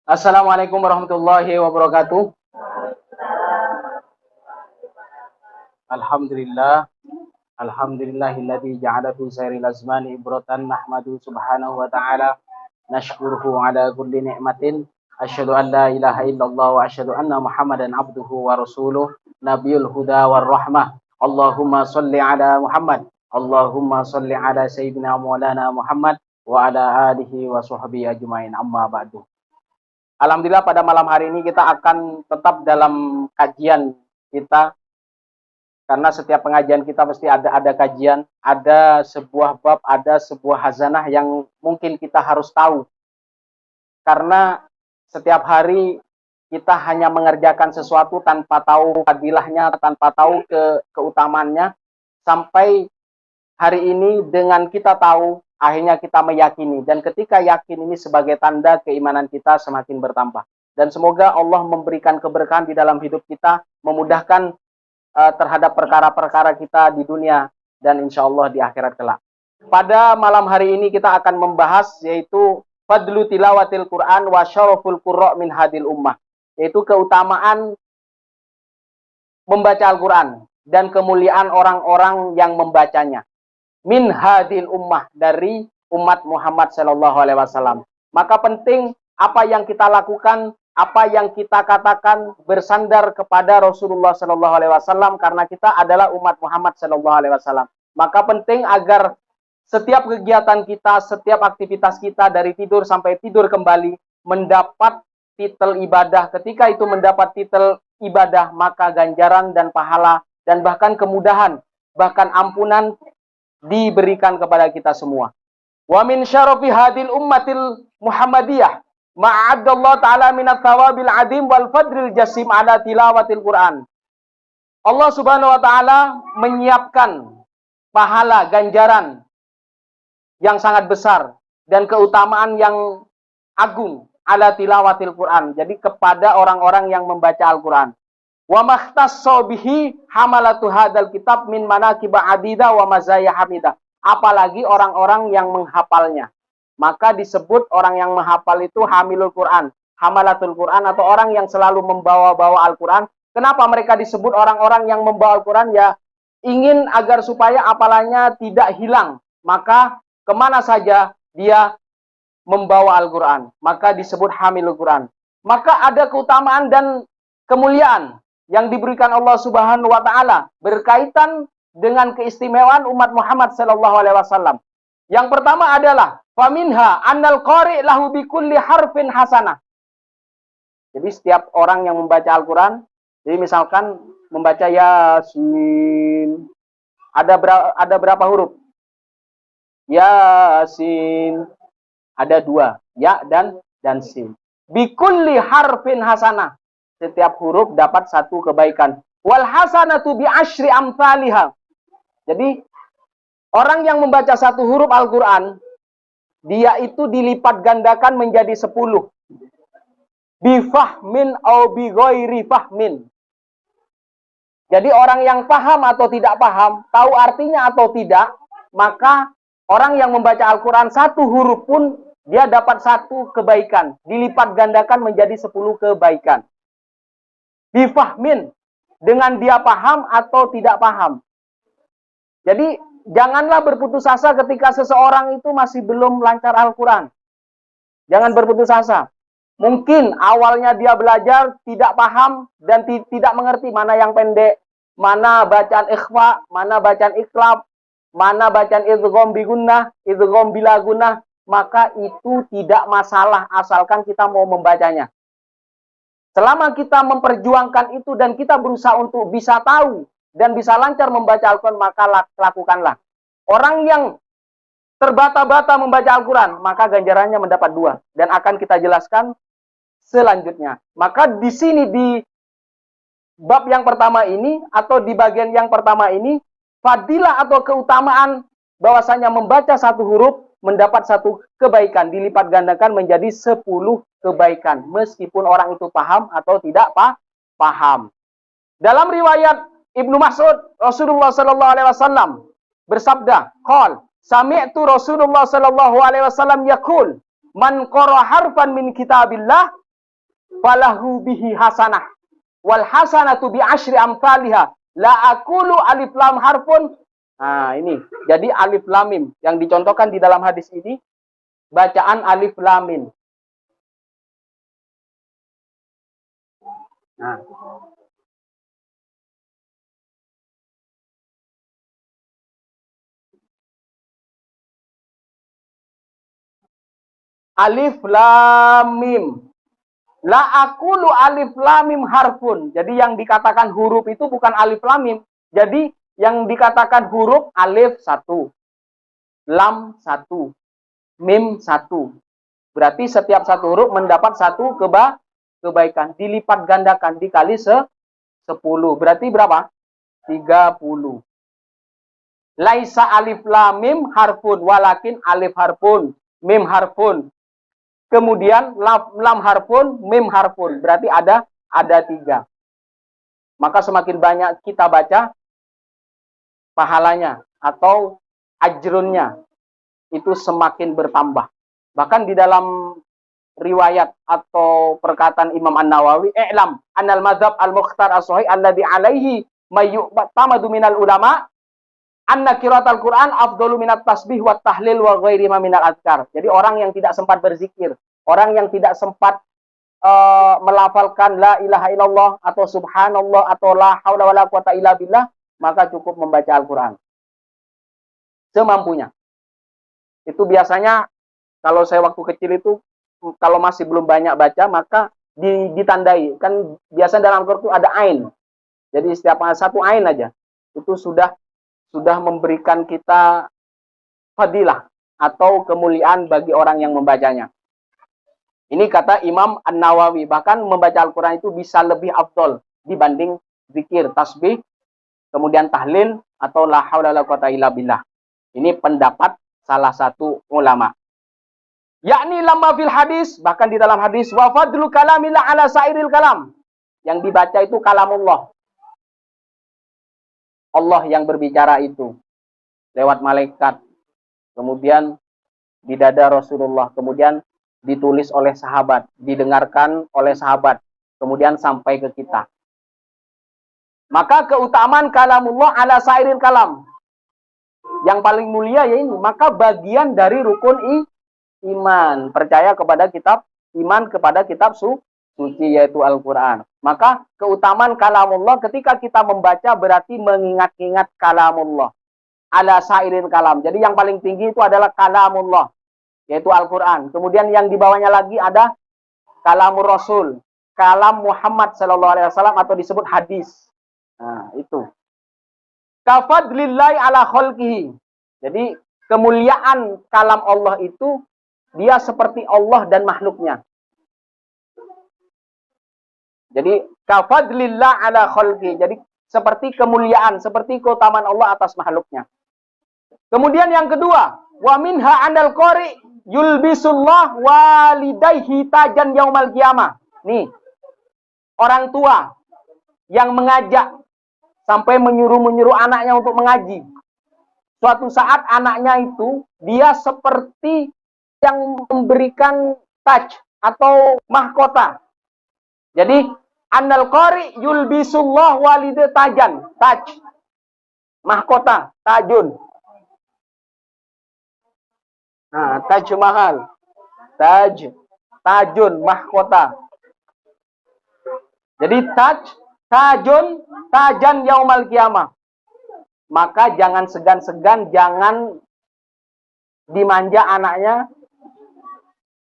Assalamualaikum warahmatullahi wabarakatuh. Alhamdulillah. Alhamdulillahilladzi ja'ala fi sairil azmani ibratan nahmadu subhanahu wa ta'ala nashkuruhu ala kulli ni'matin asyhadu an la ilaha illallah wa asyhadu anna muhammadan abduhu wa rasuluh nabiyul huda war rahmah. Allahumma shalli ala Muhammad. Allahumma shalli ala sayyidina maulana Muhammad wa ala alihi wa sahbihi ajmain, amma ba'du. Alhamdulillah, pada malam hari ini kita akan tetap dalam kajian kita, karena setiap pengajian kita mesti ada kajian, ada sebuah bab, ada sebuah hazanah yang mungkin kita harus tahu. Karena setiap hari kita hanya mengerjakan sesuatu tanpa tahu fadilahnya, tanpa tahu keutamaannya, sampai hari ini dengan kita tahu, akhirnya kita meyakini, dan ketika yakin ini sebagai tanda keimanan kita semakin bertambah. Dan semoga Allah memberikan keberkahan di dalam hidup kita, memudahkan terhadap perkara-perkara kita di dunia dan insya Allah di akhirat kelak. Pada malam hari ini kita akan membahas yaitu fadlu tilawatil Quran wa syaraful qurra min hadil ummah, yaitu keutamaan membaca Al-Quran dan kemuliaan orang-orang yang membacanya. Min hadil ummah, dari umat Muhammad sallallahu alaihi wasallam. Maka penting apa yang kita lakukan, apa yang kita katakan bersandar kepada Rasulullah sallallahu alaihi wasallam, karena kita adalah umat Muhammad sallallahu alaihi wasallam. Maka penting agar setiap kegiatan kita, setiap aktivitas kita dari tidur sampai tidur kembali mendapat titel ibadah. Ketika itu mendapat titel ibadah, maka ganjaran dan pahala dan bahkan kemudahan, bahkan ampunan diberikan kepada kita semua. Wa min syarafi hadil ummatil Muhammadiyah ma'adallahu ta'ala minat thawabil adim wal fadril jasim ala tilawatil Quran. Allah subhanahu wa ta'ala menyiapkan pahala, ganjaran yang sangat besar dan keutamaan yang agung ala tilawatil Quran. Jadi kepada orang-orang yang membaca Al-Quran. Wa makhtassa bihi hamalatu hadzal kitab min manaqib adida wa mazaya hamidah. Apalagi orang-orang yang menghafalnya. Maka disebut orang yang menghafal itu hamilul Quran, hamalatul Quran, atau orang yang selalu membawa-bawa Al-Quran. Kenapa mereka disebut orang-orang yang membawa Al-Quran? Ya, ingin agar supaya hafalannya tidak hilang. Maka kemana saja dia membawa Al-Quran, maka disebut hamilul Quran. Maka ada keutamaan dan kemuliaan yang diberikan Allah Subhanahu wa taala berkaitan dengan keistimewaan umat Muhammad sallallahu alaihi wasallam. Yang pertama adalah faminha annal qari' lahu bikulli harfin hasanah. Jadi setiap orang yang membaca Al-Quran, jadi misalkan membaca Yasin, ada berapa huruf? Yasin, ada 2, ya dan sin. Bikulli harfin hasanah. Setiap huruf dapat 1 kebaikan. Wal hasanatu bi asyri amsalihha. Jadi orang yang membaca 1 huruf Al-Quran, dia itu dilipat gandakan menjadi 10. Bifahmin au bi ghairi fahmin. Jadi orang yang paham atau tidak paham, tahu artinya atau tidak, maka orang yang membaca Al-Quran 1 huruf pun dia dapat 1 kebaikan, dilipat gandakan menjadi 10 kebaikan. Bifahmin, dengan dia paham atau tidak paham. Jadi janganlah berputus asa ketika seseorang itu masih belum lancar Al-Quran. Jangan berputus asa. Mungkin awalnya dia belajar tidak paham dan tidak mengerti mana yang pendek, mana bacaan ikhfa, mana bacaan iklab, mana bacaan idgham bi gunnah, idgham bila gunnah, maka itu tidak masalah asalkan kita mau membacanya. Selama kita memperjuangkan itu dan kita berusaha untuk bisa tahu dan bisa lancar membaca Al-Quran, maka lakukanlah. Orang yang terbata-bata membaca Al-Quran, maka ganjarannya mendapat 2. Dan akan kita jelaskan selanjutnya. Maka di sini di bab yang pertama ini, atau di bagian yang pertama ini, fadilah atau keutamaan bahwasanya membaca 1 huruf mendapat 1 kebaikan, dilipat gandakan menjadi 10 kebaikan, meskipun orang itu paham atau tidak paham. Dalam riwayat Ibnu Mas'ud, Rasulullah sallallahu alaihi wasallam bersabda, qol sami'tu Rasulullah sallallahu alaihi wasallam yaqul man qara harfan min kitabillah falahu bihi hasanah wal hasanatu bi asyri amsalihha la aqulu alif lam harfun. Nah, ini. Jadi alif lam mim yang dicontohkan di dalam hadis ini bacaan alif lam mim. Nah. Alif lam mim. La aqulu alif lam mim harfun. Jadi yang dikatakan huruf itu bukan alif lam mim. Jadi yang dikatakan huruf alif 1, lam 1, mim 1. Berarti setiap satu huruf mendapat satu kebaikan. Dilipat gandakan dikali 10. Berarti berapa? 30. Laisa alif lam mim harfun walakin alif harfun, mim harfun. Kemudian lam harfun, mim harfun. Berarti ada 3. Maka semakin banyak kita baca, pahalanya atau ajrunnya itu semakin bertambah. Bahkan di dalam riwayat atau perkataan Imam An-Nawawi, "I'lam annal madzhab al-mukhtar as-sahih alladhi alaihi mayyu'tamadu minal ulama anna qiraatul Qur'an afdalu minat tasbih wa tahlil wa ghairi ma minal adhkar." Jadi orang yang tidak sempat berzikir, orang yang tidak sempat melafalkan la ilaha illallah atau subhanallah atau la haula wala quwata illa billah, maka cukup membaca Al-Quran semampunya. Itu biasanya kalau saya waktu kecil itu, kalau masih belum banyak baca, maka ditandai. Kan biasa dalam Al-Quran itu ada ain. Jadi setiap satu ain aja, itu sudah memberikan kita fadilah atau kemuliaan bagi orang yang membacanya. Ini kata Imam An-Nawawi. Bahkan membaca Al-Quran itu bisa lebih afdol dibanding zikir, tasbih, kemudian tahlil, atau la haula wala quwata illa billah. Ini pendapat salah satu ulama. Yakni lamma fil hadis, bahkan di dalam hadis, wa fadlu kalamillah ala sairil kalam. Yang dibaca itu kalamullah. Allah yang berbicara itu lewat malaikat. Kemudian di dada Rasulullah. Kemudian ditulis oleh sahabat, didengarkan oleh sahabat, kemudian sampai ke kita. Maka keutamaan kalamullah ala sairil kalam. Yang paling mulia ya ini. Maka bagian dari rukun iman. Percaya kepada kitab, iman kepada kitab suci yaitu Al-Quran. Maka keutamaan kalamullah ketika kita membaca berarti mengingat-ingat kalamullah. Ala sairil kalam. Jadi yang paling tinggi itu adalah kalamullah, yaitu Al-Quran. Kemudian yang di bawahnya lagi ada kalamur Rasul, kalam Muhammad SAW atau disebut hadis. Nah, itu. Kafadlillahi ala khalqihi. Jadi kemuliaan kalam Allah itu dia seperti Allah dan makhluknya. Jadi kafadlillah ala khalqihi. Jadi seperti kemuliaan, seperti keutamaan Allah atas makhluknya. Kemudian yang kedua, wa minha andal qari yulbisullah walidayhi tajan yaumal qiyamah. Nih, orang tua yang mengajak sampai menyuruh anaknya untuk mengaji. Suatu saat anaknya itu, dia seperti yang memberikan taj atau mahkota. Jadi, andal qari yulbisullah waliday tajan, taj. Mahkota, tajun. Nah, Taj Mahal, tajun, mahkota. Jadi tajun, tajan yaumal qiyamah. Maka jangan segan-segan, jangan dimanja anaknya.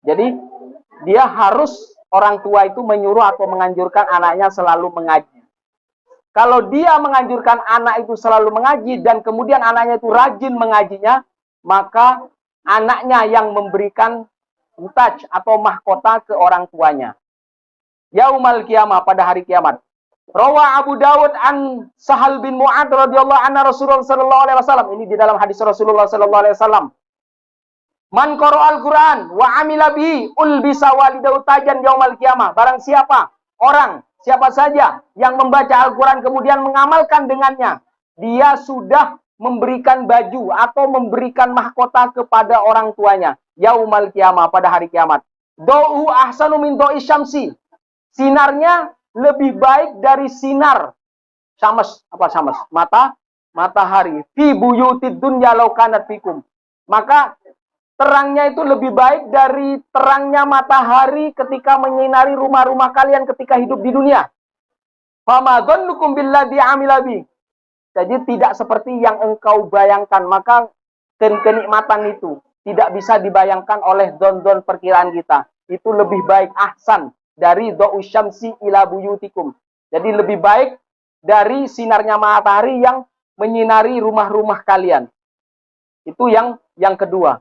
Jadi dia harus, orang tua itu menyuruh atau menganjurkan anaknya selalu mengaji. Kalau dia menganjurkan anak itu selalu mengaji dan kemudian anaknya itu rajin mengajinya, maka anaknya yang memberikan taj atau mahkota ke orang tuanya. Yaumal qiyamah, pada hari kiamat. Rawa Abu Dawud an Sahal bin Mu'ad radhiyallahu anhu Rasulullah sallallahu alaihi wasallam. Ini di dalam hadis Rasulullah sallallahu alaihi wasallam. Man qara'al Qur'an wa amila bihi ulbisa walidahu tajan yaumal qiyamah. Barang siapa siapa saja yang membaca Al-Quran kemudian mengamalkan dengannya, dia sudah memberikan baju atau memberikan mahkota kepada orang tuanya. Yaumal qiyamah, pada hari kiamat. Do'u ahsanu min do'i syamsi. Sinarnya lebih baik dari sinar syams, apa syams? Matahari. Fi buyutid dunya law kanat fikum. Maka terangnya itu lebih baik dari terangnya matahari ketika menyinari rumah-rumah kalian ketika hidup di dunia. Fama dhannukum billadzi amila bi. Jadi tidak seperti yang engkau bayangkan. Maka kenikmatan itu tidak bisa dibayangkan oleh don-don perkiraan kita. Itu lebih baik ahsan dari do'u syamsi ila buyutikum. Jadi lebih baik dari sinarnya matahari yang menyinari rumah-rumah kalian. Itu yang kedua.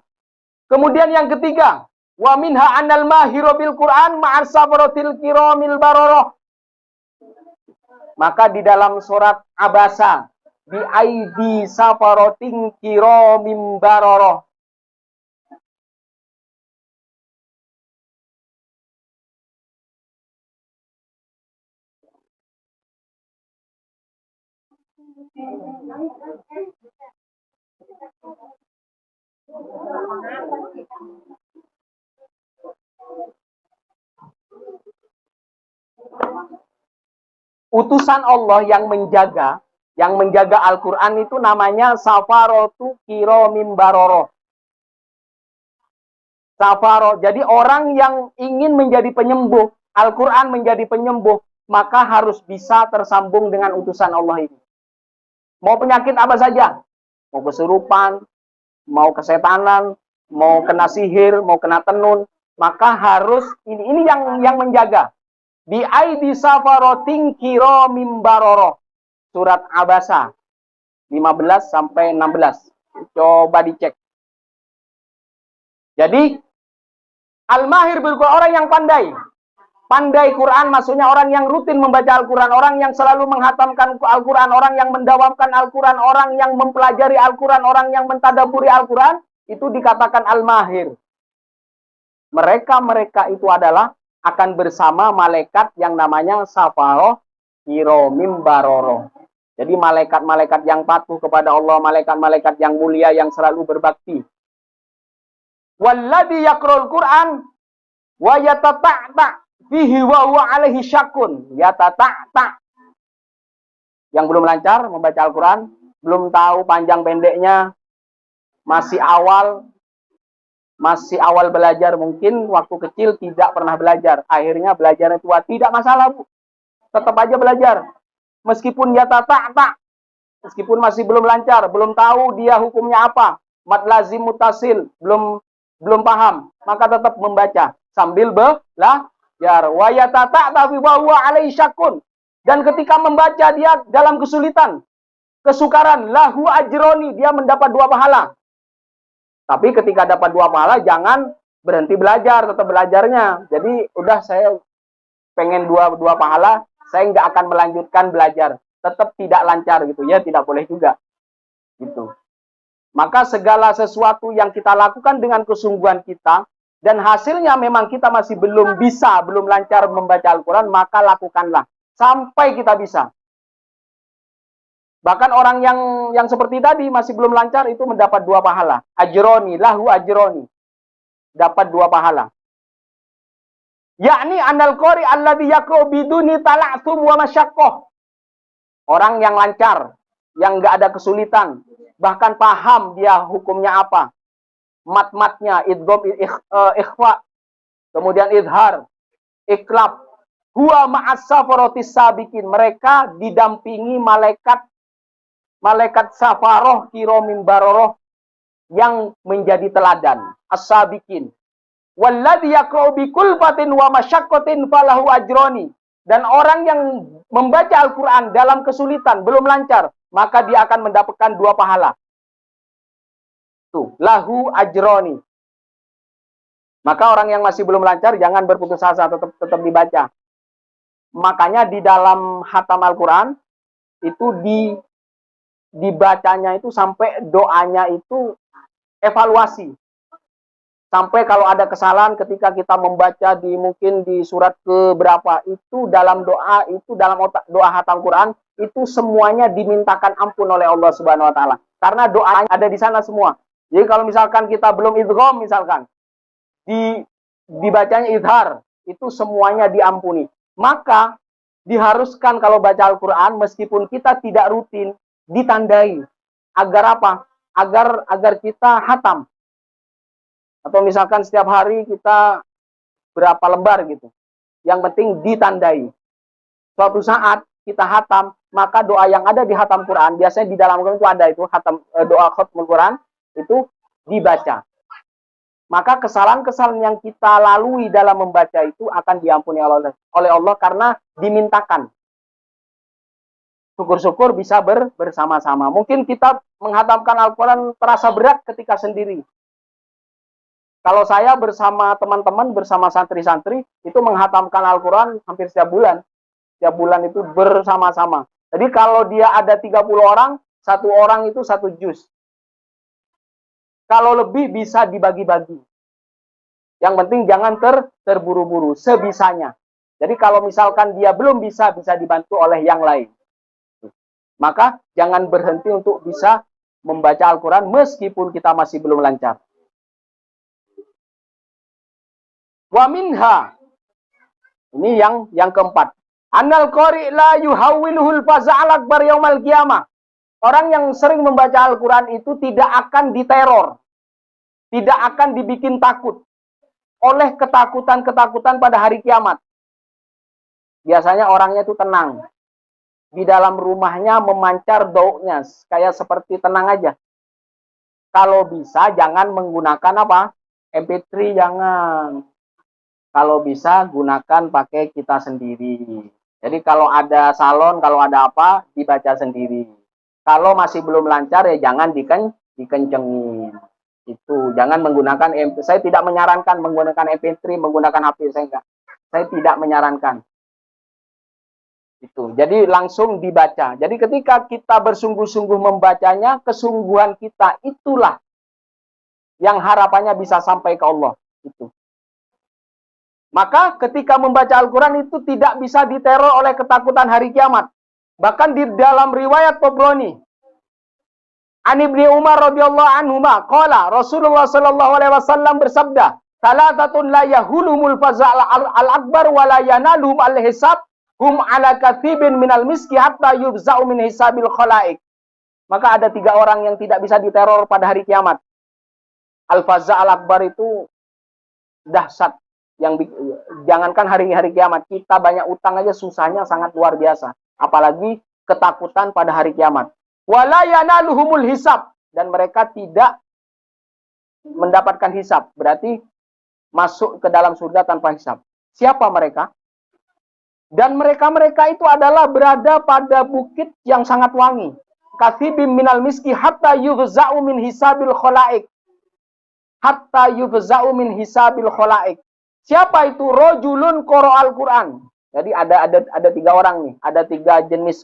Kemudian yang ketiga, wa minha anal mahiru bil Qur'an ma'ar safaratil kiramil bararah. Maka di dalam surat Abasa, bi aidi safaratin kiramim bararah. Utusan Allah yang menjaga Al-Quran itu namanya safarotu kiramim baroroh. Safaro. Jadi orang yang ingin menjadi penyembuh, Al-Quran menjadi penyembuh, maka harus bisa tersambung dengan utusan Allah ini. Mau penyakit apa saja, mau kesurupan, mau kesetanan, mau kena sihir, mau kena tenun, maka harus ini yang menjaga. Bi aidi safarotin kiramim baroroh. Surat Abasa 15 sampai 16. Coba dicek. Jadi al-mahir bil Quran, orang yang pandai. Pandai Quran maksudnya orang yang rutin membaca Al-Quran, orang yang selalu menghatamkan Al-Quran, orang yang mendawamkan Al-Quran, orang yang mempelajari Al-Quran, orang yang mentadaburi Al-Quran, itu dikatakan al-mahir. Mereka itu adalah akan bersama malaikat yang namanya safaroh kiramim baroroh. Jadi malaikat-malaikat yang patuh kepada Allah, malaikat-malaikat yang mulia yang selalu berbakti. Walladzi yaqra'ul Qur'an wa yatata'ta fihi wa huwa alaihi syakun. Yatata'ta. Yang belum lancar membaca Al-Quran, belum tahu panjang pendeknya, masih awal belajar, mungkin waktu kecil tidak pernah belajar, akhirnya belajarnya tua, tidak masalah Bu, tetap aja belajar, meskipun yatata'ta, meskipun masih belum lancar, belum tahu dia hukumnya apa, mad lazim mutasil, belum paham, maka tetap membaca sambil belajar. Wa yatata'ta fi wa huwa alaihi syakun. Dan ketika membaca dia dalam kesulitan, kesukaran, lahu ajroni, dia mendapat 2 pahala. Tapi ketika dapat 2 pahala, jangan berhenti belajar, tetap belajarnya. Jadi udah saya pengen 2 pahala, saya nggak akan melanjutkan belajar. Tetap tidak lancar gitu ya, tidak boleh juga. Gitu. Maka segala sesuatu yang kita lakukan dengan kesungguhan kita, dan hasilnya memang kita masih belum lancar membaca Al-Quran, maka lakukanlah. Sampai kita bisa. Bahkan orang yang seperti tadi masih belum lancar itu mendapat 2 pahala. Ajroni, lahu ajroni. Dapat 2 pahala. Yakni anal qari alladhi yaqra'u biduni tala'thum wa masyaqqah. Orang yang lancar, yang enggak ada kesulitan, bahkan paham dia hukumnya apa. Mat-matnya, idgham, ikhfa, kemudian idhar, iklab. Huwa ma'as safaratis sabiqin. Mereka didampingi malaikat safaroh kiramim baroroh yang menjadi teladan, as-sabiqin. Walladzi yaqra'u bi kulfatin wa masyaqqatin falahu ajroni. Dan orang yang membaca Al-Quran dalam kesulitan, belum lancar, maka dia akan mendapatkan 2 pahala. Tuh, lahu ajroni. Maka orang yang masih belum lancar jangan berputus asa, tetap dibaca. Makanya di dalam khatam Al-Quran itu dibacanya itu sampai doanya itu evaluasi. Sampai kalau ada kesalahan ketika kita membaca mungkin di surat keberapa, itu dalam doa, itu dalam doa khatam Quran, itu semuanya dimintakan ampun oleh Allah Subhanahu wa taala. Karena doanya ada di sana semua. Jadi kalau misalkan kita belum idgham misalkan, dibacanya idhar, itu semuanya diampuni. Maka diharuskan kalau baca Al-Quran meskipun kita tidak rutin ditandai. Agar apa? Agar kita hatam. Atau misalkan setiap hari kita berapa lembar gitu. Yang penting ditandai. Suatu saat kita hatam, maka doa yang ada di hatam Quran, biasanya di dalam Quran itu ada itu hatam doa khatmul Quran itu dibaca. Maka kesalahan-kesalahan yang kita lalui dalam membaca itu akan diampuni oleh Allah karena dimintakan. Syukur-syukur bisa bersama-sama. Mungkin kita menghatamkan Al-Quran terasa berat ketika sendiri. Kalau saya bersama teman-teman, bersama santri-santri, itu menghatamkan Al-Quran hampir setiap bulan. Setiap bulan itu bersama-sama. Jadi kalau dia ada 30 orang, satu orang itu satu juz. Kalau lebih bisa dibagi-bagi. Yang penting jangan terburu-buru, sebisanya. Jadi kalau misalkan dia belum bisa dibantu oleh yang lain. Maka jangan berhenti untuk bisa membaca Al-Quran meskipun kita masih belum lancar. Wa minha. Ini yang keempat. Annal qari' la yuhawwiluhul faza'al akbar yaumal qiyamah. Orang yang sering membaca Al-Quran itu tidak akan diteror. Tidak akan dibikin takut oleh ketakutan-ketakutan pada hari kiamat. Biasanya orangnya itu tenang. Di dalam rumahnya memancar daunnya. Kayak seperti tenang aja. Kalau bisa jangan menggunakan apa? MP3 jangan. Kalau bisa gunakan pakai kita sendiri. Jadi kalau ada salon, kalau ada apa, dibaca sendiri. Kalau masih belum lancar ya jangan dikencengin. Itu jangan menggunakan MP3. Saya tidak menyarankan menggunakan MP3, menggunakan HP saya enggak. Saya tidak menyarankan. Itu. Jadi langsung dibaca. Jadi ketika kita bersungguh-sungguh membacanya, kesungguhan kita itulah yang harapannya bisa sampai ke Allah. Itu. Maka ketika membaca Al-Quran itu tidak bisa diteror oleh ketakutan hari kiamat. Bahkan di dalam riwayat Tabrani, An Ibnu Umar radhiyallahu anhuma qala Rasulullah sallallahu alaihi wasallam bersabda, "Salatatun la yahulumul faza'al al-akbar wa la yanaluhum al-hisab, hum ala kathibin minal miski hatta yubza'u min hisabil khalaik." Maka ada 3 orang yang tidak bisa diteror pada hari kiamat. Al-faza'al akbar itu dahsyat. Yang jangankan hari-hari kiamat, kita banyak utang aja susahnya sangat luar biasa. Apalagi ketakutan pada hari kiamat. Wala yanaluhumul hisab, dan mereka tidak mendapatkan hisab. Berarti masuk ke dalam surga tanpa hisab. Siapa mereka? Dan mereka-mereka itu adalah berada pada bukit yang sangat wangi. Kathibim minal miski hatta yufza'u min hisabil khalaik. Hatta yufza'u min hisabil khalaik. Siapa itu? Rojulun qoro'al Quran. Jadi ada 3 orang nih. Ada 3 jenis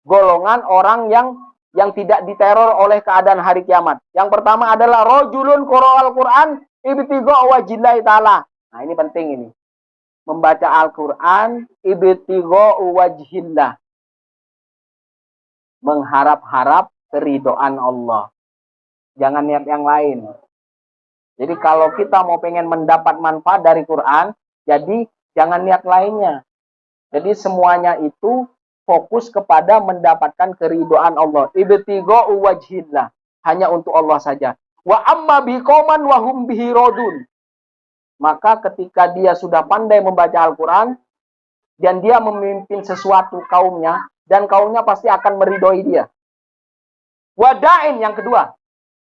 golongan orang yang tidak diteror oleh keadaan hari kiamat. Yang pertama adalah rojulun qoro'al Quran ibtigha wajillahi ta'ala. Nah ini penting ini. Membaca Al-Quran ibtigha wajhillah. Mengharap-harap keridhaan Allah. Jangan niat yang lain. Jadi kalau kita mau pengen mendapat manfaat dari Quran, jadi jangan niat lainnya. Jadi semuanya itu fokus kepada mendapatkan keridhaan Allah. Ibtigha wajhillah. Hanya untuk Allah saja. Wa amma biqauman wa hum bihi radun. Maka ketika dia sudah pandai membaca Al-Quran, dan dia memimpin sesuatu kaumnya, dan kaumnya pasti akan meridhoi dia. Wada'in yang kedua.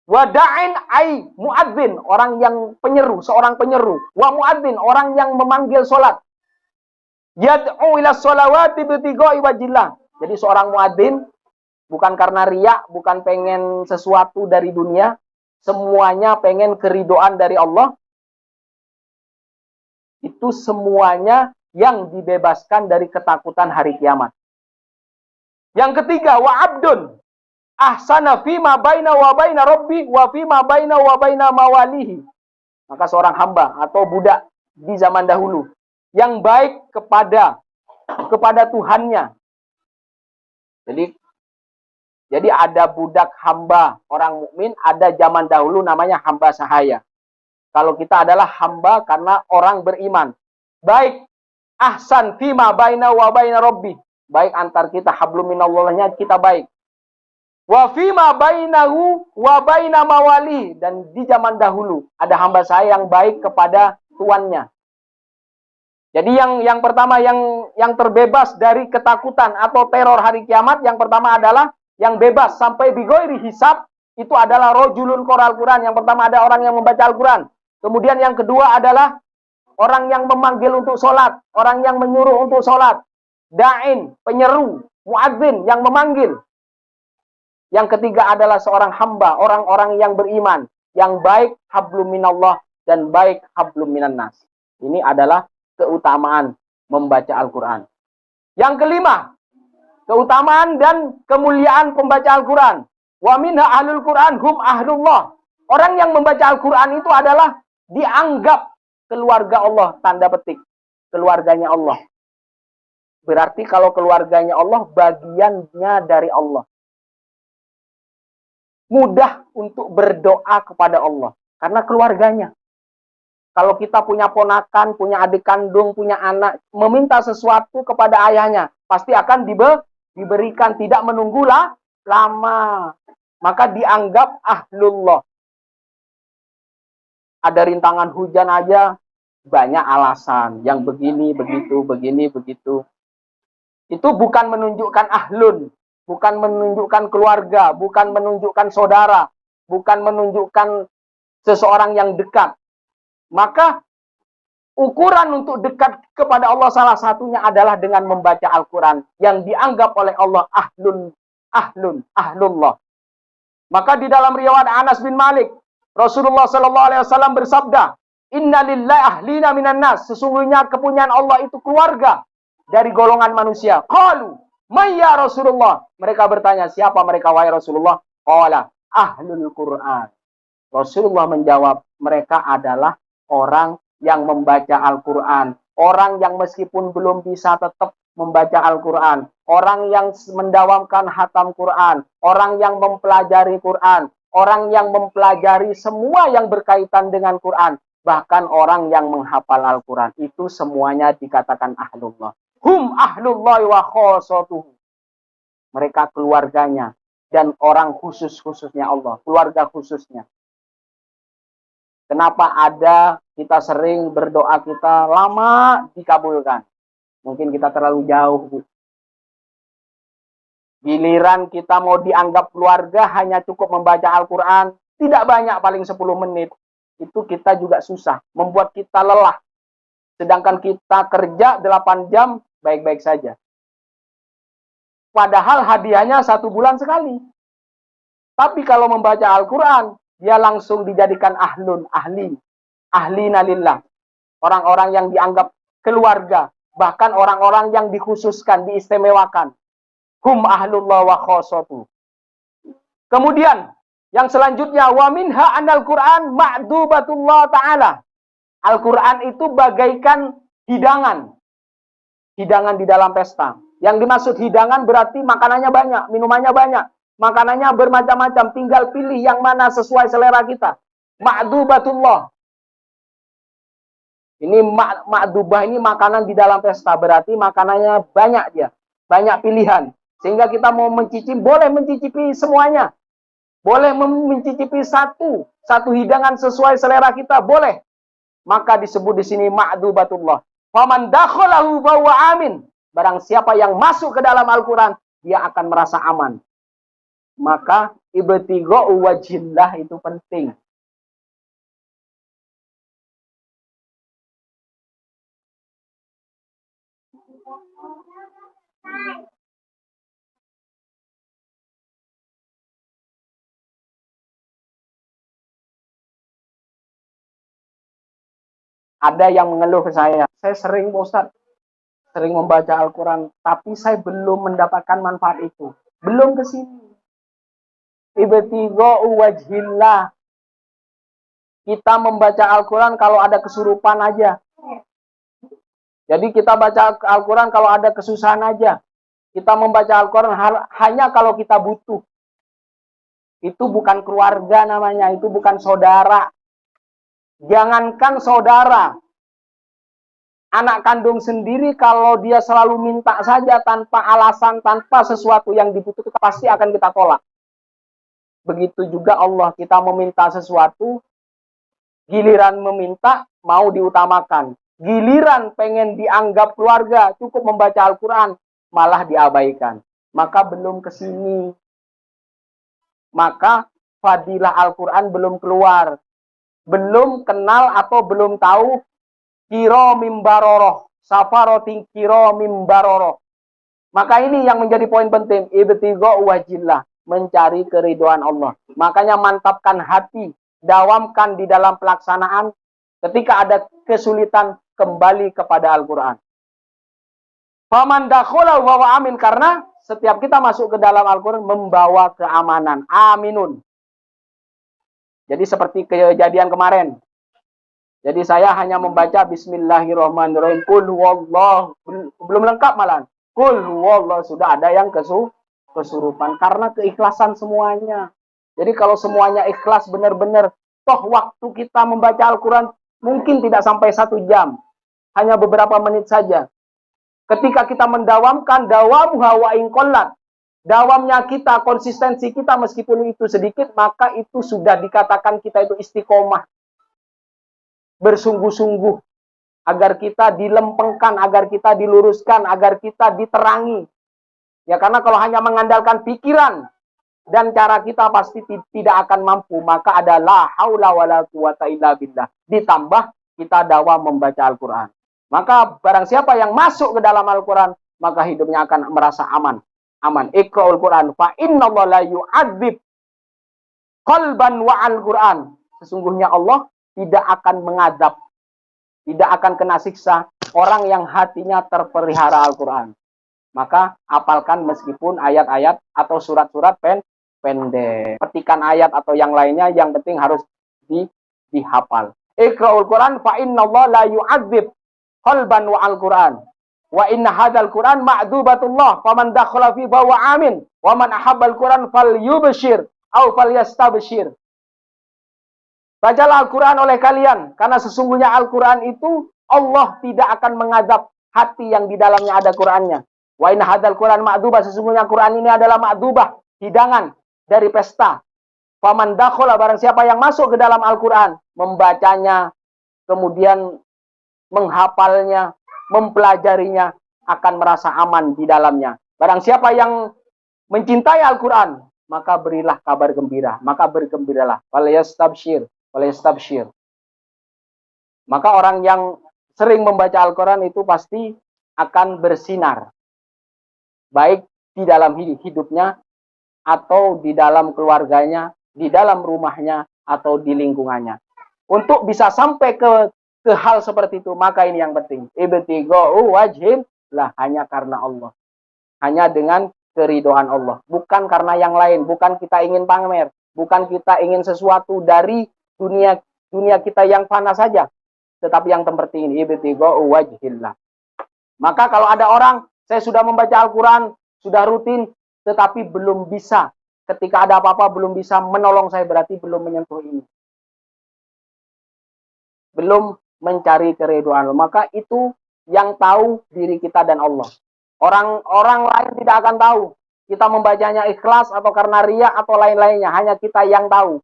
Wada'in ai muadzin, orang yang penyeru, seorang penyeru. Wa muadzin, orang yang memanggil sholat. Yad'u ila sholawati ibtigha'i wajillah. Jadi seorang muadzin bukan karena riya, bukan pengen sesuatu dari dunia, semuanya pengen keridhaan dari Allah. Itu semuanya yang dibebaskan dari ketakutan hari kiamat. Yang ketiga, wa abdun ahsana fima baina wa baina rabbi wa fima baina wa baina mawalihi. Maka seorang hamba atau budak di zaman dahulu yang baik kepada Tuhannya. Jadi ada budak hamba orang mukmin, ada zaman dahulu namanya hamba sahaya. Kalau kita adalah hamba karena orang beriman. Baik ahsan fima baina wa baina rabbi. Baik antar kita, hablum minallahnya kita baik. Wa fima bainahu wa baina mawali. Dan di zaman dahulu ada hamba saya yang baik kepada tuannya. Jadi yang pertama yang terbebas dari ketakutan atau teror hari kiamat, yang pertama adalah yang bebas sampai bighairi hisab, itu adalah rajulun qara Al-Qur'an. Yang pertama ada orang yang membaca Al-Qur'an. Kemudian yang kedua adalah orang yang memanggil untuk sholat, orang yang menyuruh untuk sholat, da'in, penyeru, muadzin yang memanggil. Yang ketiga adalah seorang hamba, orang-orang yang beriman, yang baik hablum minallah dan baik hablum minan nas. Ini adalah keutamaan membaca Al-Quran. Yang kelima, keutamaan dan kemuliaan pembaca Al-Quran. Wa minha ahlul Quran hum ahlullah. Orang yang membaca Al-Quran itu adalah dianggap keluarga Allah, tanda petik. Keluarganya Allah. Berarti kalau keluarganya Allah, bagiannya dari Allah. Mudah untuk berdoa kepada Allah. Karena keluarganya. Kalau kita punya ponakan, punya adik kandung, punya anak, meminta sesuatu kepada ayahnya, pasti akan diberikan, tidak menunggulah lama. Maka dianggap ahlullah. Ada rintangan hujan aja, banyak alasan. Yang begini, begitu, begini, begitu. Itu bukan menunjukkan ahlun, bukan menunjukkan keluarga, bukan menunjukkan saudara, bukan menunjukkan seseorang yang dekat. Maka ukuran untuk dekat kepada Allah salah satunya adalah dengan membaca Al-Quran yang dianggap oleh Allah ahlullah. Maka di dalam riwayat Anas bin Malik, Rasulullah SAW bersabda, Inna lillahi ahlina minan nas. Sesungguhnya kepunyaan Allah itu keluarga dari golongan manusia. Qalu, ya Rasulullah. Mereka bertanya, siapa mereka wahai Rasulullah? Qala, ahlul Quran. Rasulullah menjawab, mereka adalah orang yang membaca Al-Quran. Orang yang meskipun belum bisa tetap membaca Al-Quran. Orang yang mendawamkan hatam Quran. Orang yang mempelajari Quran. Orang yang mempelajari semua yang berkaitan dengan Quran. Bahkan orang yang menghafal Al-Quran. Itu semuanya dikatakan ahlullah. Hum ahlullah wa khosotuhu. Mereka keluarganya. Dan orang khususnya Allah. Keluarga khususnya. Kenapa ada kita sering berdoa kita lama dikabulkan? Mungkin kita terlalu jauh, Bu. Giliran kita mau dianggap keluarga hanya cukup membaca Al-Quran. Tidak banyak, paling 10 menit. Itu kita juga susah. Membuat kita lelah. Sedangkan kita kerja 8 jam, baik-baik saja. Padahal hadiahnya 1 bulan sekali. Tapi kalau membaca Al-Quran, dia langsung dijadikan ahlina lillah. Orang-orang yang dianggap keluarga. Bahkan orang-orang yang dikhususkan, diistimewakan. Hum ahlullah wa khosotu. Kemudian, yang selanjutnya, wa minha anal Quran ma'dubatullah ta'ala. Al-Quran itu bagaikan hidangan. Hidangan di dalam pesta. Yang dimaksud hidangan berarti makanannya banyak, minumannya banyak. Makanannya bermacam-macam, tinggal pilih yang mana sesuai selera kita. Ma'dubatullah. Ini ma'dubah ini makanan di dalam pesta, berarti makanannya banyak dia. Banyak pilihan. Sehingga kita mau mencicipi, boleh mencicipi semuanya. Boleh mencicipi satu hidangan sesuai selera kita, boleh. Maka disebut di sini ma'dubatullah. Faman dakhalahu fahuwa amin. Barang siapa yang masuk ke dalam Al-Quran, dia akan merasa aman. Maka ibtigha'u wajhillah itu penting. Ada yang mengeluh ke saya sering Ustaz, sering membaca Al-Quran, tapi saya belum mendapatkan manfaat itu. Belum ke sini. Ibtigha'u wajhillah. Kita membaca Al-Quran kalau ada kesurupan aja. Jadi kita baca Al-Quran kalau ada kesusahan aja. Kita membaca Al-Quran hanya kalau kita butuh. Itu bukan keluarga namanya, itu bukan saudara. Jangankan saudara. Anak kandung sendiri kalau dia selalu minta saja tanpa alasan, tanpa sesuatu yang dibutuhkan, pasti akan kita tolak. Begitu juga Allah, kita meminta sesuatu, giliran meminta mau diutamakan. Giliran pengen dianggap keluarga, cukup membaca Al-Quran, malah diabaikan. Maka belum ke sini. Maka fadilah Al-Quran belum keluar. Belum kenal atau belum tahu kiro mimbaroroh. Safaroting kiro mimbaroroh. Maka ini yang menjadi poin penting. Ibtigho wajillah. Mencari keriduan Allah. Makanya mantapkan hati. Dawamkan di dalam pelaksanaan. Ketika ada kesulitan, kembali kepada Al-Quran. Faman dakhala wa amin. Karena setiap kita masuk ke dalam Al-Quran membawa keamanan. Aminun. Jadi seperti kejadian kemarin. Jadi saya hanya membaca Bismillahirrahmanirrahim. Qul huwallah. Belum lengkap malah. Qul huwallah. Sudah ada yang kesurupan. Karena keikhlasan semuanya. Jadi kalau semuanya ikhlas benar-benar. Toh waktu kita membaca Al-Quran mungkin tidak sampai 1 jam. Hanya beberapa menit saja. Ketika kita mendawamkan dawamuha wa inqallat. Dawamnya kita, konsistensi kita meskipun itu sedikit, maka itu sudah dikatakan kita itu istiqomah. Bersungguh-sungguh agar kita dilempengkan, agar kita diluruskan, agar kita diterangi. Ya karena kalau hanya mengandalkan pikiran dan cara kita pasti tidak akan mampu, maka ada la haula wala quwata illa billah. Ditambah kita dawam membaca Al-Qur'an. Maka barang siapa yang masuk ke dalam Al-Qur'an, maka hidupnya akan merasa aman. Aman. Iqra'ul Qur'an fa innallaha la yu'adzib qalban wa al-Qur'an. Sesungguhnya Allah tidak akan mengadab, tidak akan kena siksa orang yang hatinya terpelihara Al-Quran. Maka apalkan meskipun ayat-ayat atau surat-surat pendek. Petikan ayat atau yang lainnya, yang penting harus dihafal. Iqra'ul Quran fa innallaha la yu'adzib qalban wa al-Quran. Wa inna hadzal Quran ma'dubatullah faman dakhala fi fa amin wa man ahabbal Quran falyubshir au falyastabshir. Bacalah Al-Quran oleh kalian. Karena sesungguhnya Al-Quran itu Allah tidak akan mengadab hati yang di dalamnya ada Qurannya. Wa inna hadzal Quran ma'dubah. Sesungguhnya Quran ini adalah ma'dubah. Hidangan dari pesta. Faman dakhala, barang siapa yang masuk ke dalam Al-Quran. Membacanya. Kemudian menghafalnya. Mempelajarinya. Akan merasa aman di dalamnya. Barang siapa yang mencintai Al-Quran. Maka berilah kabar gembira. Maka bergembiralah. Falyastabshir. Maka orang yang sering membaca Al-Quran itu pasti akan bersinar. Baik di dalam hidupnya, atau di dalam keluarganya, di dalam rumahnya, atau di lingkungannya. Untuk bisa sampai ke hal seperti itu, maka ini yang penting. Ibtigha'u wajhillah, hanya karena Allah. Hanya dengan keridhaan Allah. Bukan karena yang lain. Bukan kita ingin pamer. Bukan kita ingin sesuatu dari dunia kita yang fana saja. Tetapi yang terpenting ini ibtigha'u wajhillah. Maka kalau ada orang, saya sudah membaca Al-Quran, sudah rutin, tetapi belum bisa. Ketika ada apa-apa belum bisa menolong saya, berarti belum menyentuh ini. Belum mencari keridhaan Allah. Maka itu yang tahu diri kita dan Allah. Orang lain tidak akan tahu. Kita membacanya ikhlas atau karena riya atau lain-lainnya. Hanya kita yang tahu.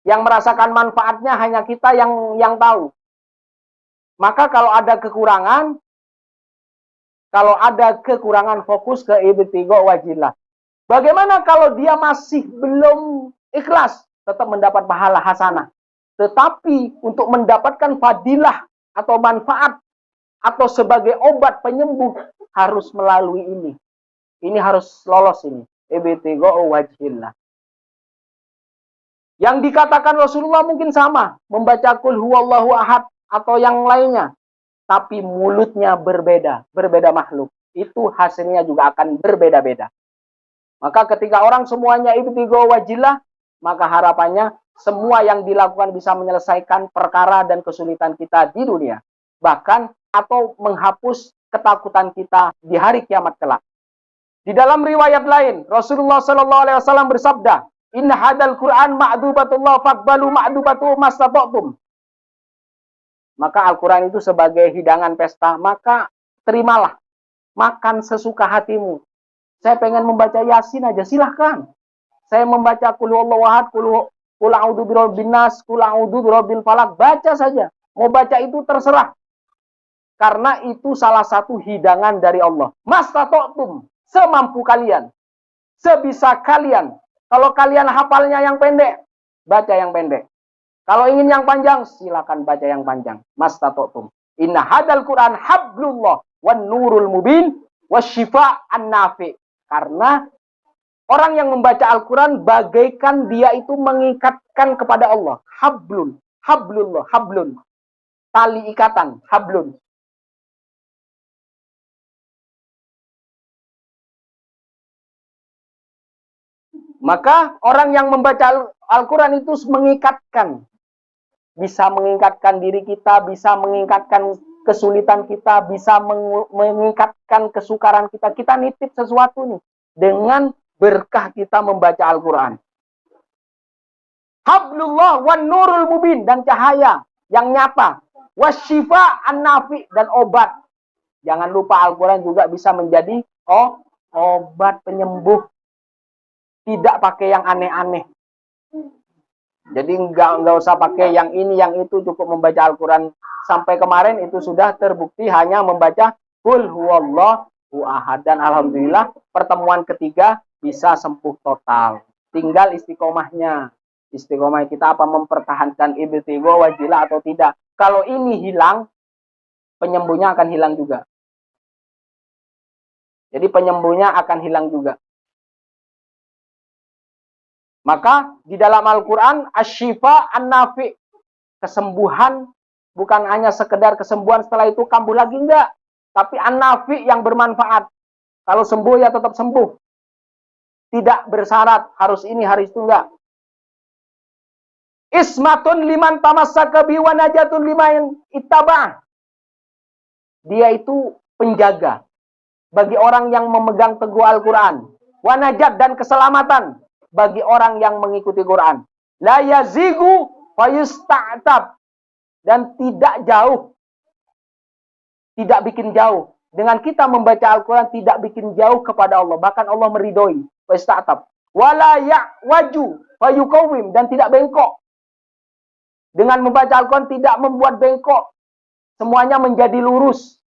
Yang merasakan manfaatnya hanya kita yang tahu. Maka kalau ada kekurangan fokus ke ibtigha'u wajhillah. Bagaimana kalau dia masih belum ikhlas? Tetap mendapat pahala hasanah. Tetapi untuk mendapatkan fadilah atau manfaat atau sebagai obat penyembuh harus melalui ini. Ini harus lolos ini. Ibtigha'u wajhillah. Yang dikatakan Rasulullah mungkin sama. Membaca Qul huwallahu ahad atau yang lainnya. Tapi mulutnya berbeda. Berbeda makhluk. Itu hasilnya juga akan berbeda-beda. Maka ketika orang semuanya ibtigha'u wajhillah, maka harapannya semua yang dilakukan bisa menyelesaikan perkara dan kesulitan kita di dunia. Bahkan atau menghapus ketakutan kita di hari kiamat kelak. Di dalam riwayat lain, Rasulullah SAW bersabda, Inna hadal Quran ma'dubatullah faqbalu ma'dubatu mastata'tum. Maka Al-Quran itu sebagai hidangan pesta, maka terimalah. Makan sesuka hatimu. Saya pengen membaca Yasin aja, silahkan. Saya membaca Qul huwallahu ahad, Qul a'udzu birabbin nas, Qul a'udzu birabbil falaq, baca saja. Mau baca itu terserah. Karena itu salah satu hidangan dari Allah. Mastata'tum, semampu kalian. Sebisa kalian. Kalau kalian hafalnya yang pendek, baca yang pendek. Kalau ingin yang panjang, silakan baca yang panjang. Mastata'tum. Inna hadal Quran hablullah wan nurul mubin wasyifa an-nafi. Karena orang yang membaca Al-Quran bagaikan dia itu mengikatkan kepada Allah. Hablun, hablullah, hablun. Tali ikatan, hablun. Maka orang yang membaca Al-Quran itu mengikatkan. Bisa mengikatkan diri kita, bisa mengikatkan kesulitan kita, bisa mengikatkan kesukaran kita. Kita nitip sesuatu nih. Dengan berkah kita membaca Al-Quran. Hablullah wan nurul mubin, dan cahaya yang nyata. Wasyifa an-nafi, dan obat. Jangan lupa Al-Quran juga bisa menjadi obat penyembuh. Tidak pakai yang aneh-aneh. Jadi nggak usah pakai yang ini, yang itu, cukup membaca Al-Quran. Sampai kemarin itu sudah terbukti hanya membaca Qul huwallahu ahad. Dan alhamdulillah pertemuan ketiga bisa sembuh total. Tinggal istiqomahnya. Istiqomah kita apa mempertahankan ibtigha wajilah atau tidak. Kalau ini hilang, penyembuhnya akan hilang juga. Jadi penyembuhnya akan hilang juga. Maka di dalam Al-Quran, asyifa an-nafi, kesembuhan, bukan hanya sekedar kesembuhan setelah itu kambuh lagi, enggak. Tapi an-nafi yang bermanfaat. Kalau sembuh ya tetap sembuh. Tidak bersyarat, harus ini, harus itu, enggak. Ismatun liman tamassaka bi wa najatun liman ittaba'. Dia itu penjaga bagi orang yang memegang teguh Al-Quran. Wa najat, dan keselamatan bagi orang yang mengikuti Quran. La yazigu fayusta'tab, dan tidak jauh. Tidak bikin jauh. Dengan kita membaca Al-Quran tidak bikin jauh kepada Allah. Bahkan Allah meridhoi. Fayusta'tab. Wala ya'waju fayuqawwim, dan tidak bengkok. Dengan membaca Al-Quran tidak membuat bengkok. Semuanya menjadi lurus.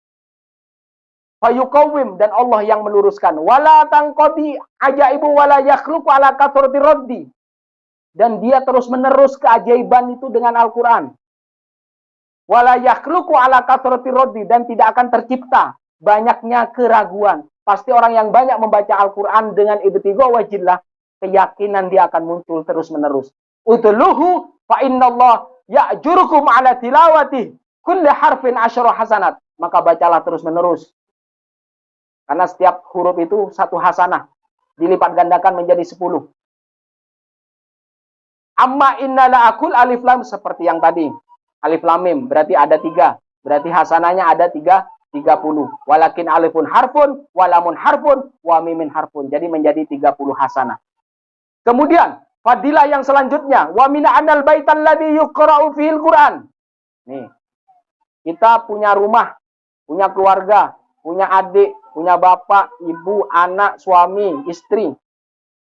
Fayuqawwim, dan Allah yang meluruskan. Wala tangqadi ajaibu wala yakhluqu ala kathrati raddi. Dan dia terus menerus keajaiban itu dengan Al-Quran. Wala yakhluqu ala kathrati raddi, dan tidak akan tercipta banyaknya keraguan. Pasti orang yang banyak membaca Al-Quran dengan ibtigha wajillah, keyakinan dia akan muncul terus menerus. Utluhu fa innallah ya'jurukum ala tilawati kulli harfin asyara hasanat. Maka bacalah terus menerus. Karena setiap huruf itu satu hasanah. Dilipat gandakan menjadi 10. Amma innala akul alif lam, seperti yang tadi. Alif lam mim, berarti ada 3. Berarti hasanahnya ada 30. Walakin alifun harfun, walamun harfun, wa mimin harfun. Jadi menjadi 30 hasanah. Kemudian, fadilah yang selanjutnya. Wa min anal baitan ladhi yuqra'u fihil Qur'an. Nih, kita punya rumah, punya keluarga, punya adik, punya bapak, ibu, anak, suami, istri.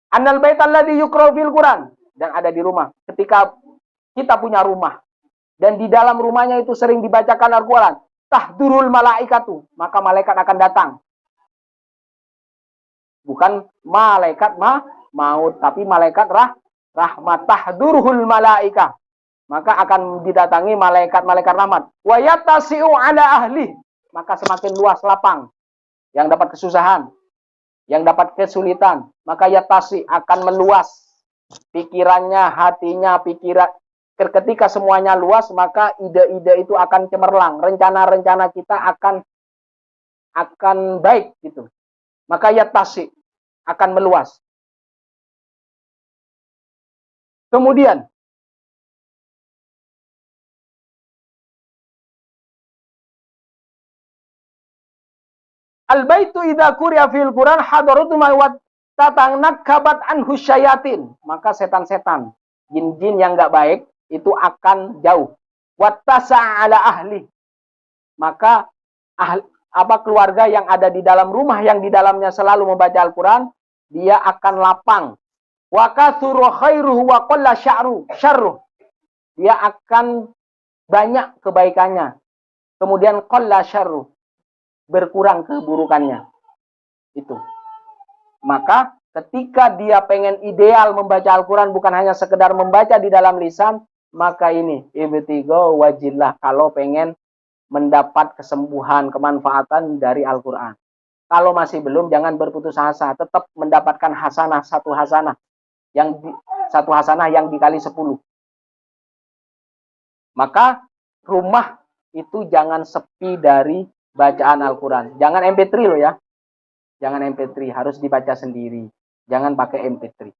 Annal baital ladzi yuqra'u fil Qur'an, dan ada di rumah. Ketika kita punya rumah dan di dalam rumahnya itu sering dibacakan Al-Qur'an, tahdurul malaikatu, maka malaikat akan datang. Bukan malaikat maut, tapi malaikat rahmat. Tahdurul malaikah, maka akan didatangi malaikat-malaikat rahmat. Wa yattasi'u ala ahli, maka semakin luas lapang. Yang dapat kesusahan, yang dapat kesulitan, maka yatasi, akan meluas pikirannya, hatinya, ketika semuanya luas, maka ide-ide itu akan cemerlang, rencana-rencana kita akan baik gitu. Maka yatasi, akan meluas. Kemudian al-baitu idza quri'a fil Qur'an hadaratu ma wa tatanakkabat anhu syayatin. Maka setan-setan, jin-jin yang enggak baik itu akan jauh. wattasa'a ala ahli. Maka keluarga yang ada di dalam rumah yang di dalamnya selalu membaca Al-Quran, dia akan lapang. Wa kathuru khairuhu wa qalla syarruh. Dia akan banyak kebaikannya. Kemudian qalla syarruh, berkurang keburukannya. Itu. Maka ketika dia pengen ideal membaca Al-Quran, bukan hanya sekedar membaca di dalam lisan, maka ini ibtigha wajillah, kalau pengen mendapat kesembuhan, kemanfaatan dari Al-Quran. Kalau masih belum, jangan berputus asa. Tetap mendapatkan hasanah, satu hasanah yang dikali 10. Maka rumah itu jangan sepi dari bacaan Al-Quran. Jangan MP3 loh ya. Jangan MP3, harus dibaca sendiri. Jangan pakai MP3.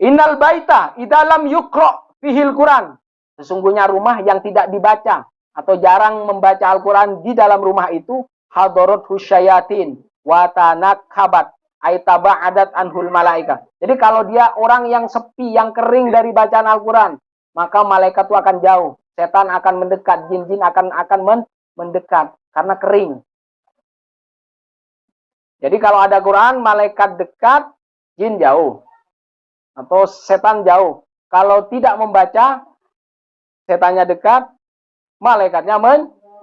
Innal baita idalam yukro fihil Quran. Sesungguhnya rumah yang tidak dibaca atau jarang membaca Al-Quran, di dalam rumah itu hadarat husyayatin watanak kabat aitaba adat anhul malaika. Jadi kalau dia orang yang sepi, yang kering dari bacaan Al-Quran, maka malaikat itu akan jauh. Setan akan mendekat, jin-jin akan mendekat karena kering. Jadi kalau ada Quran, malaikat dekat, jin jauh. Atau setan jauh. Kalau tidak membaca, setannya dekat, malaikatnya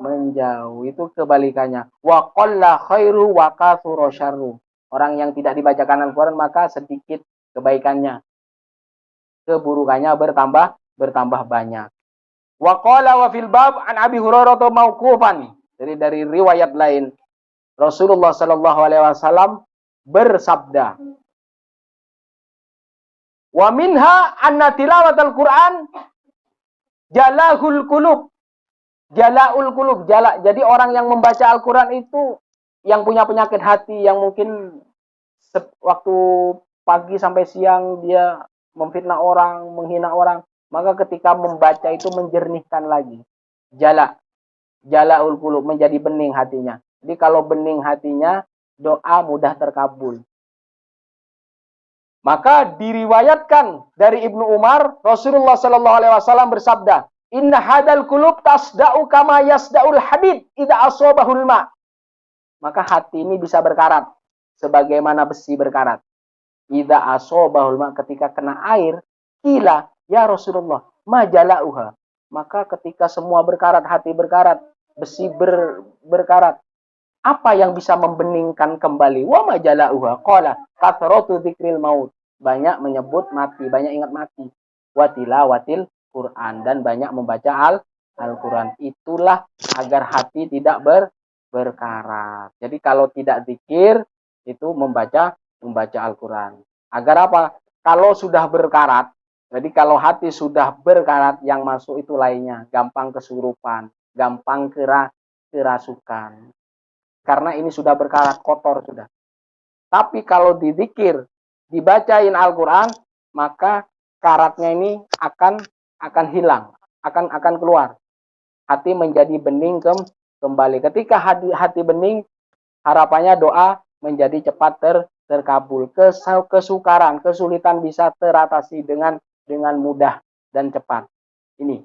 menjauh. Itu kebalikannya. Wa qalla khairu wa kathura syarru. Orang yang tidak dibacakan Al-Quran, maka sedikit kebaikannya. Keburukannya bertambah banyak. Wa qala wa fil bab an Abi Hurairah mauqufan. Jadi dari riwayat lain, Rasulullah sallallahu alaihi wasallam bersabda, wa minha anna tilawatal Quran jalahul qulub. Jalaul qulub, jala. Jadi orang yang membaca Al-Quran itu yang punya penyakit hati, yang mungkin waktu pagi sampai siang dia memfitnah orang, menghina orang, maka ketika membaca itu menjernihkan lagi. Jalaul qulub, menjadi bening hatinya. Jadi kalau bening hatinya, doa mudah terkabul. Maka diriwayatkan dari Ibnu Umar, Rasulullah sallallahu alaihi wasallam bersabda, "Inna hadal qulub tasda'u kama yasda'ul hadid idza asabahul ma." Maka hati ini bisa berkarat sebagaimana besi berkarat. Idza asabahul ma, ketika kena air, qila ya Rasulullah, ma jala'uha. Maka ketika semua berkarat, hati berkarat, besi berkarat, apa yang bisa membeningkan kembali? Wa ma jala'uha? Qala kathratu dzikril maut. Banyak menyebut mati, banyak ingat mati. Wa tilawatil Quran, dan banyak membaca Al-Quran. Itulah agar hati tidak berkarat. Jadi kalau tidak zikir, itu membaca Al-Quran. Agar apa? Kalau sudah berkarat, jadi kalau hati sudah berkarat, yang masuk itu lainnya. Gampang kesurupan, gampang kerasukan. Karena ini sudah berkarat, kotor sudah. Tapi kalau dizikir, dibacain Al-Quran, maka karatnya ini akan hilang, akan keluar. Hati menjadi bening kembali. Ketika hati bening, harapannya doa menjadi cepat terkabul. Kesukaran, kesulitan bisa teratasi dengan mudah dan cepat. Ini.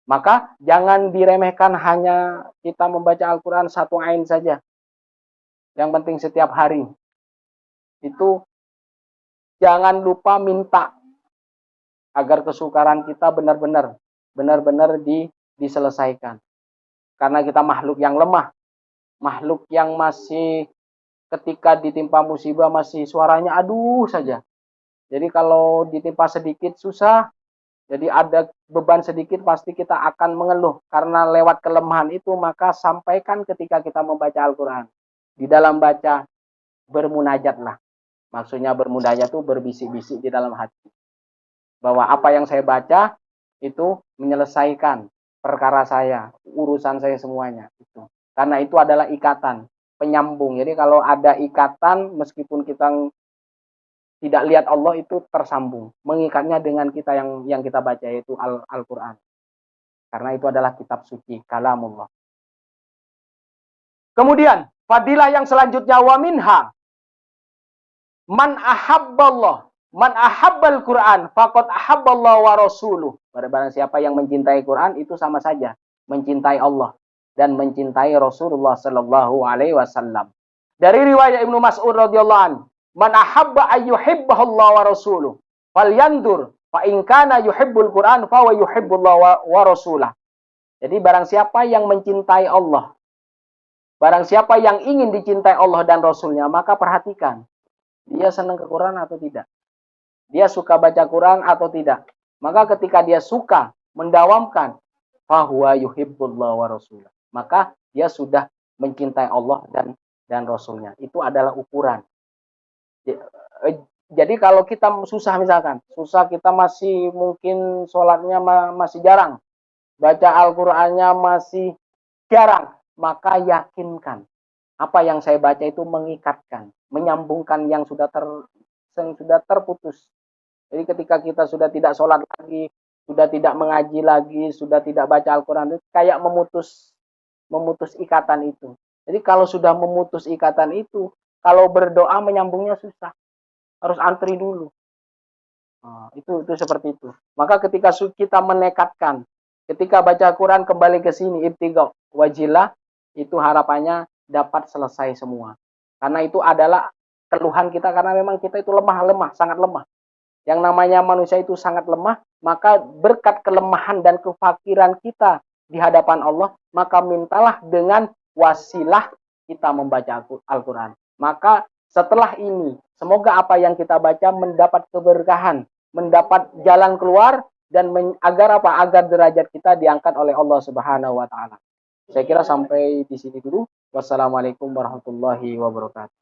Maka jangan diremehkan hanya kita membaca Al-Quran satu ain saja. Yang penting setiap hari. Itu jangan lupa minta agar kesukaran kita benar-benar diselesaikan. Karena kita makhluk yang lemah. Makhluk yang masih ketika ditimpa musibah masih suaranya aduh saja. Jadi kalau ditimpa sedikit susah. Jadi ada beban sedikit pasti kita akan mengeluh. Karena lewat kelemahan itu, maka sampaikan ketika kita membaca Al-Quran. Di dalam baca, bermunajatlah. Maksudnya bermunajat itu berbisik-bisik di dalam hati. Bahwa apa yang saya baca itu menyelesaikan perkara saya, urusan saya semuanya. Karena itu adalah ikatan, penyambung. Jadi kalau ada ikatan, meskipun kita tidak lihat Allah, itu tersambung. Mengikatnya dengan kita yang kita baca, yaitu Al-Quran. Karena itu adalah kitab suci, kalamullah. Kemudian, fadilah yang selanjutnya, wa minha man ahabballah. Man ahabbal Quran faqad ahabballahu wa rasuluh. Barang siapa yang mencintai Quran itu sama saja mencintai Allah dan mencintai Rasulullah sallallahu alaihi wasallam. Dari riwayat Ibnu Mas'ud radhiyallahu an, man ahabba ayyuhibbahallahu wa rasuluh falyandur fa in kana yuhibbul Quran fa wa yuhibbullahu wa rasulah. Jadi barang siapa yang mencintai Allah, barang siapa yang ingin dicintai Allah dan Rasulnya, maka perhatikan, dia senang ke Quran atau tidak. Dia suka baca Quran atau tidak. Maka ketika dia suka mendawamkan fahuwa yuhibbullah wa rasulah, maka dia sudah mencintai Allah dan Rasulnya. Itu adalah ukuran. Jadi kalau kita susah misalkan, susah kita masih mungkin sholatnya masih jarang, baca Al-Qur'annya masih jarang, maka yakinkan apa yang saya baca itu mengikatkan, menyambungkan yang sudah terputus. Jadi ketika kita sudah tidak sholat lagi, sudah tidak mengaji lagi, sudah tidak baca Al-Quran, itu kayak memutus ikatan itu. Jadi kalau sudah memutus ikatan itu, kalau berdoa menyambungnya susah. Harus antri dulu. Nah, itu seperti itu. Maka ketika kita menekatkan, ketika baca Quran kembali ke sini, ibtigha wajilah, itu harapannya dapat selesai semua. Karena itu adalah keluhan kita, karena memang kita itu lemah, sangat lemah. Yang namanya manusia itu sangat lemah, maka berkat kelemahan dan kefakiran kita di hadapan Allah, maka mintalah dengan wasilah kita membaca Al-Quran. Maka setelah ini, semoga apa yang kita baca mendapat keberkahan, mendapat jalan keluar, dan agar derajat kita diangkat oleh Allah Subhanahu wa Ta'ala. Saya kira sampai di sini dulu. Wassalamualaikum warahmatullahi wabarakatuh.